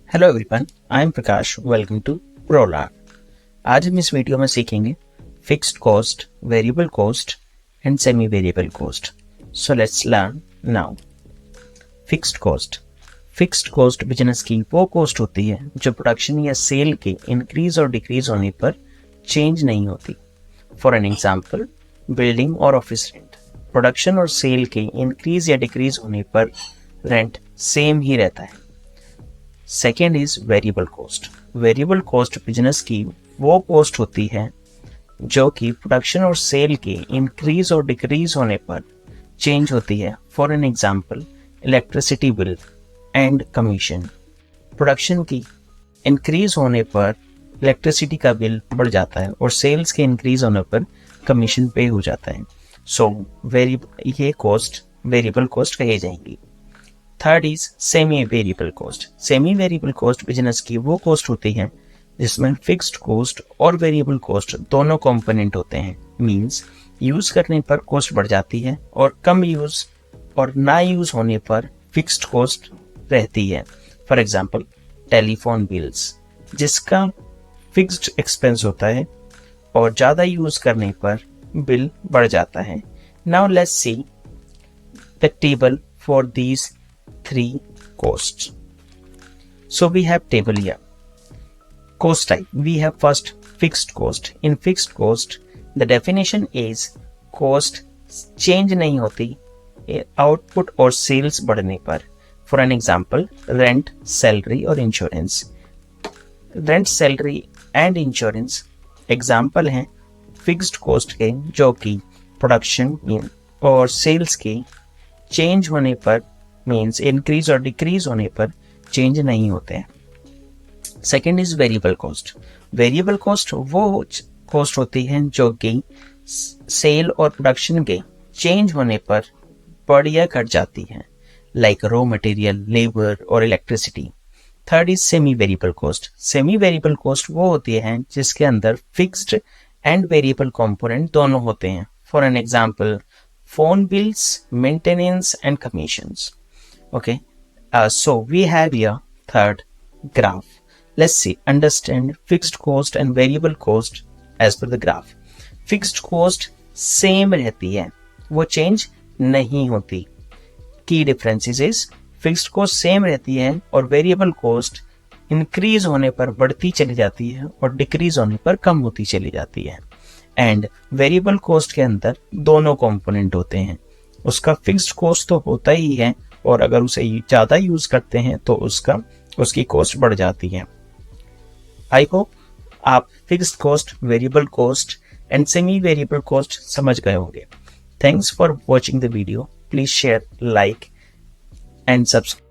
Hello everyone, I am Prakash. Welcome to Prologue. आज हम इस वीडियो में सीखेंगे fixed cost, variable cost and semi variable cost. So let's learn now. Fixed cost business की वो cost होती है जो प्रोडक्शन या सेल के इंक्रीज और डिक्रीज होने पर चेंज नहीं होती। फॉर एन एग्जाम्पल, बिल्डिंग और ऑफिस रेंट। प्रोडक्शन और सेल के इंक्रीज या डिक्रीज होने पर रेंट सेम ही रहता है। Second is variable cost. Variable cost business की वो कॉस्ट होती है जो कि प्रोडक्शन और सेल के इंक्रीज और डिक्रीज होने पर चेंज होती है। For an example, electricity bill and commission. Production की इंक्रीज होने पर इलेक्ट्रिसिटी का बिल बढ़ जाता है और सेल्स के इंक्रीज होने पर कमीशन पे हो जाता है। सो ये कॉस्ट वेरिएबल कॉस्ट कही जाएंगी। Third is semi variable cost. Semi variable cost business की वो कॉस्ट होती है जिसमें फिक्स्ड कॉस्ट और वेरिएबल कॉस्ट दोनों कंपोनेंट होते हैं। मींस यूज करने पर कॉस्ट बढ़ जाती है और कम यूज और ना यूज होने पर फिक्स्ड कॉस्ट रहती है। फॉर एग्जांपल, टेलीफोन बिल्स, जिसका फिक्स्ड एक्सपेंस होता है और ज़्यादा यूज करने पर बिल बढ़ जाता है। Now let's see the table for these three costs. So we have table here. Cost type. We have first fixed cost. In fixed cost, the definition is cost change नहीं होती output और sales बढ़ने पर। For an example, rent, salary और insurance. Rent, salary and insurance example हैं fixed cost के जो कि production और sales के change होने पर मीन्स इंक्रीज और डिक्रीज होने पर चेंज नहीं होते हैं। Second is variable cost. Variable cost वो कॉस्ट होती है जो कि सेल और प्रोडक्शन के चेंज होने पर बढ़ या घट जाती है, लाइक रॉ मटेरियल, लेबर और electricity. Third is semi variable cost. Semi variable cost वो होती है जिसके अंदर फिक्स्ड एंड वेरिएबल कंपोनेंट दोनों होते हैं। For an example, phone bills, maintenance and commissions. Okay, so we have here third graph. Let's see, understand fixed cost and variable cost as per the graph. Fixed cost same रहती है, वो change नहीं होती। Key differences is fixed cost same रहती है और variable cost increase होने पर बढ़ती चली जाती है और decrease होने पर कम होती चली जाती है। And variable cost के अंदर दोनों component होते हैं। उसका fixed cost तो होता ही है और अगर उसे ज़्यादा यूज करते हैं तो उसकी कॉस्ट बढ़ जाती है। आई होप आप fixed cost, variable cost and semi variable cost समझ गए होंगे। Thanks for watching the video. Please share, like and subscribe.